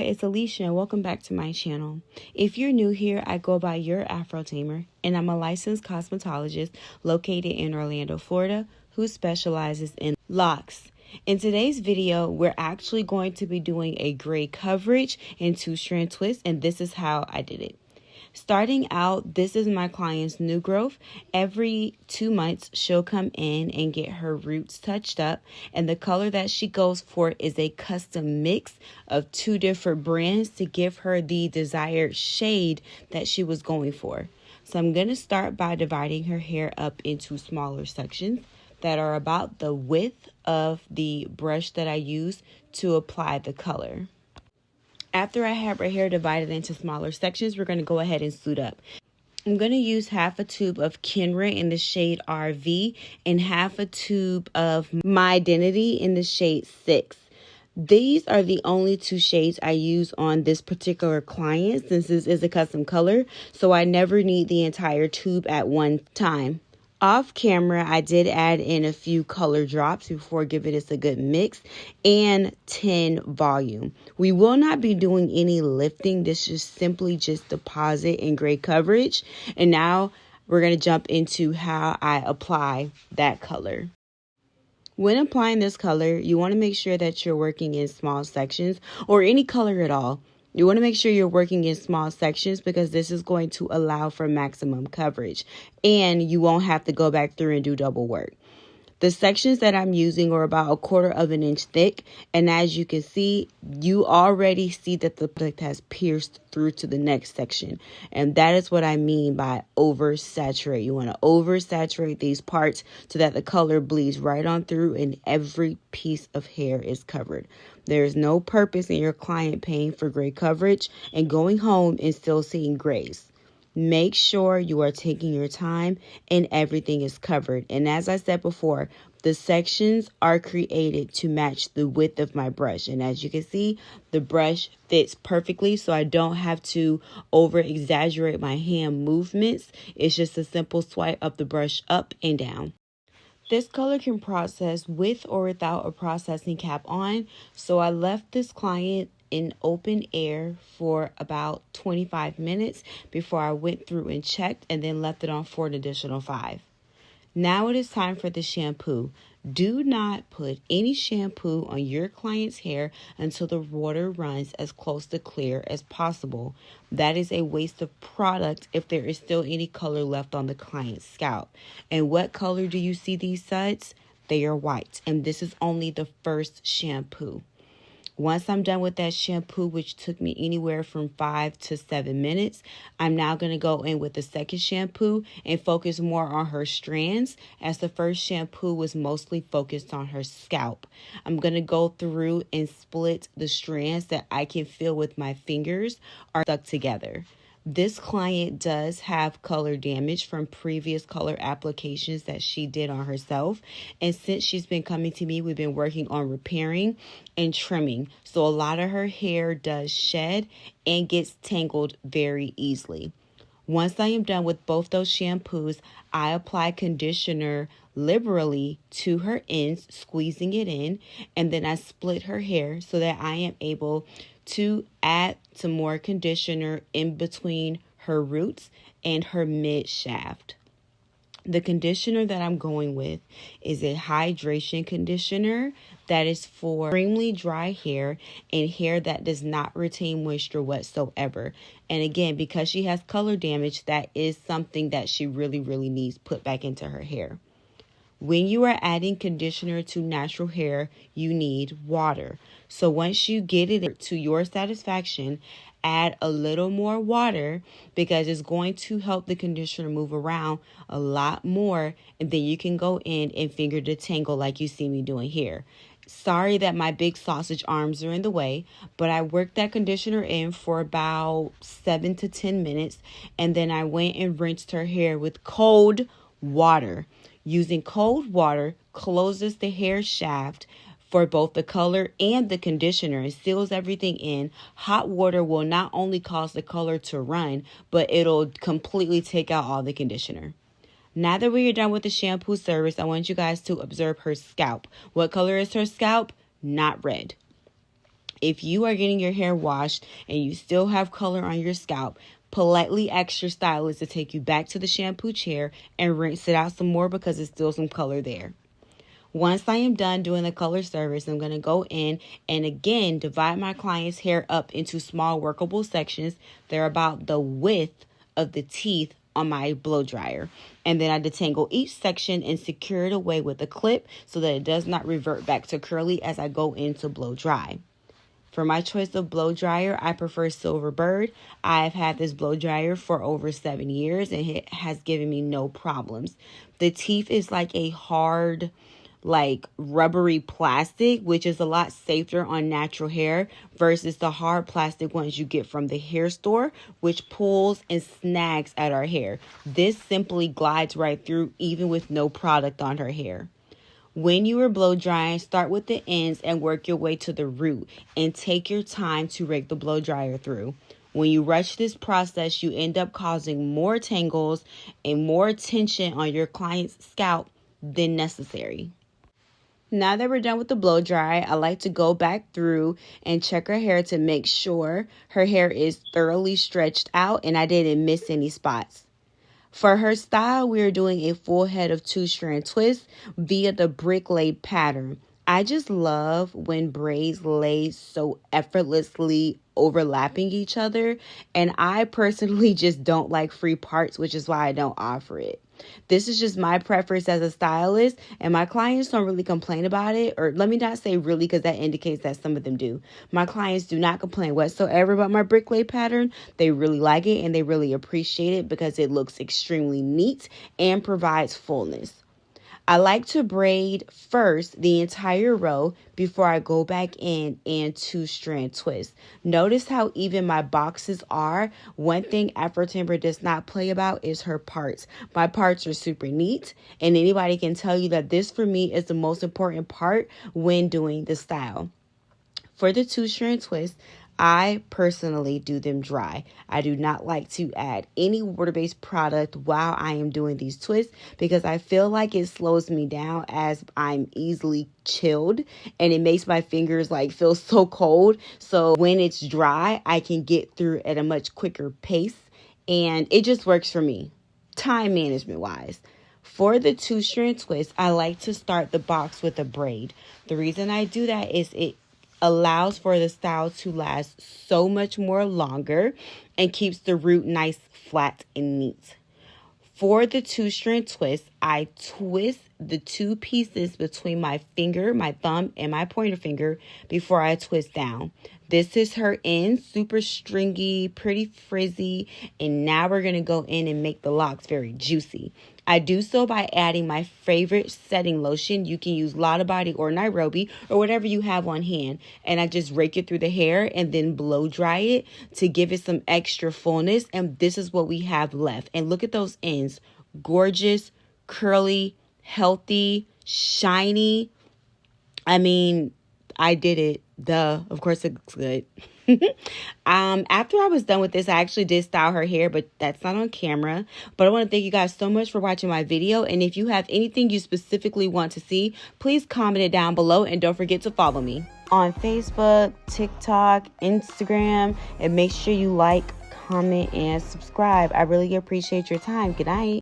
it's Alicia and welcome back to my channel. If you're new here, I go by Your Afro Tamer and I'm a licensed cosmetologist located in Orlando, Florida, who specializes in locks. In today's video, we're actually going to be doing a gray coverage and 2-strand twist, and this is how I did it. Starting out, this is my client's new growth. Every 2 months, she'll come in and get her roots touched up. And the color that she goes for is a custom mix of 2 different brands to give her the desired shade that she was going for. So I'm going to start by dividing her hair up into smaller sections that are about the width of the brush that I use to apply the color. After I have her hair divided into smaller sections, we're going to go ahead and suit up. I'm going to use half a tube of Kenra in the shade RV and half a tube of My Identity in the shade 6. These are the only 2 shades I use on this particular client since this is a custom color, so I never need the entire tube at one time. Off camera, I did add in a few color drops before giving this a good mix and 10 volume. We will not be doing any lifting. This is simply just deposit and gray coverage. And now we're going to jump into how I apply that color. When applying this color, you want to make sure that you're working in small sections or any color at all. You want to make sure you're working in small sections because this is going to allow for maximum coverage and you won't have to go back through and do double work. The sections that I'm using are about 1/4 of an inch thick, and as you can see, you already see that the product has pierced through to the next section, and that is what I mean by oversaturate. You want to oversaturate these parts so that the color bleeds right on through and every piece of hair is covered. There is no purpose in your client paying for gray coverage and going home and still seeing grays. Make sure you are taking your time and everything is covered. And as I said before, the sections are created to match the width of my brush. And as you can see, the brush fits perfectly, so I don't have to over exaggerate my hand movements. It's just a simple swipe of the brush up and down. This color can process with or without a processing cap on, so I left this client in open air for about 25 minutes before I went through and checked and then left it on for an additional 5. Now it is time for the shampoo. Do not put any shampoo on your client's hair until the water runs as close to clear as possible. That is a waste of product if there is still any color left on the client's scalp. And what color do you see these suds? They are white, and this is only the first shampoo. Once I'm done with that shampoo, which took me anywhere from 5 to 7 minutes, I'm now going to go in with the second shampoo and focus more on her strands, as the first shampoo was mostly focused on her scalp. I'm going to go through and split the strands that I can feel with my fingers are stuck together. This client does have color damage from previous color applications that she did on herself. And since she's been coming to me, we've been working on repairing and trimming. So a lot of her hair does shed and gets tangled very easily. Once I am done with both those shampoos, I apply conditioner liberally to her ends, squeezing it in, and then I split her hair so that I am able to add some more conditioner in between her roots and her mid shaft. The conditioner that I'm going with is a hydration conditioner that is for extremely dry hair and hair that does not retain moisture whatsoever. And again, because she has color damage, that is something that she really needs put back into her hair. When you are adding conditioner to natural hair, you need water. So once you get it to your satisfaction, add a little more water because it's going to help the conditioner move around a lot more. And then you can go in and finger detangle like you see me doing here. Sorry that my big sausage arms are in the way, but I worked that conditioner in for about 7 to 10 minutes. And then I went and rinsed her hair with cold water. Using cold water closes the hair shaft for both the color and the conditioner and seals everything in. Hot water will not only cause the color to run, but it'll completely take out all the conditioner. Now that we are done with the shampoo service, I want you guys to observe her scalp. What color is her scalp? Not red. If you are getting your hair washed and you still have color on your scalp, politely ask your stylist to take you back to the shampoo chair and rinse it out some more because there's still some color there. Once I am done doing the color service, I'm going to go in and again divide my client's hair up into small workable sections. They're about the width of the teeth on my blow dryer. And then I detangle each section and secure it away with a clip so that it does not revert back to curly as I go in to blow dry. For my choice of blow dryer, I prefer Silver Bird. I've had this blow dryer for over 7 years and it has given me no problems. The teeth is like a hard, like rubbery plastic, which is a lot safer on natural hair versus the hard plastic ones you get from the hair store, which pulls and snags at our hair. This simply glides right through even with no product on her hair. When you are blow drying, start with the ends and work your way to the root and take your time to rake the blow dryer through. When you rush this process, you end up causing more tangles and more tension on your client's scalp than necessary. Now that we're done with the blow dry, I like to go back through and check her hair to make sure her hair is thoroughly stretched out and I didn't miss any spots. For her style, we are doing a full head of 2-strand twists via the brick laid pattern. I just love when braids lay so effortlessly overlapping each other, and I personally just don't like free parts, which is why I don't offer it. This is just my preference as a stylist, and my clients don't really complain about it, or let me not say really because that indicates that some of them do. My clients do not complain whatsoever about my brick laid pattern. They really like it and they really appreciate it because it looks extremely neat and provides fullness. I like to braid first the entire row before I go back in and 2-strand twist. Notice how even my boxes are. One thing Afro Timber does not play about is her parts. My parts are super neat, and anybody can tell you that this for me is the most important part when doing the style. For the 2-strand twist, I personally do them dry. I do not like to add any water-based product while I am doing these twists because I feel like it slows me down as I'm easily chilled and it makes my fingers like feel so cold. So when it's dry, I can get through at a much quicker pace and it just works for me, time management wise. For the 2-strand twist, I like to start the box with a braid. The reason I do that is it allows for the style to last so much more longer and keeps the root nice, flat, and neat. For the 2-strand twist, I twist the 2 pieces between my finger, my thumb, and my pointer finger before I twist down. This is her end, super stringy, pretty frizzy, and now we're going to go in and make the locks very juicy. I do so by adding my favorite setting lotion. You can use Lotta Body or Nairobi or whatever you have on hand. And I just rake it through the hair and then blow dry it to give it some extra fullness. And this is what we have left. And look at those ends. Gorgeous, curly, healthy, shiny. I mean, I did it. Duh. Of course it looks good. After I was done with this, I actually did style her hair, but that's not on camera. But I want to thank you guys so much for watching my video. And if you have anything you specifically want to see, please comment it down below. And don't forget to follow me on Facebook, TikTok, Instagram. And make sure you like, comment, and subscribe. I really appreciate your time. Good night.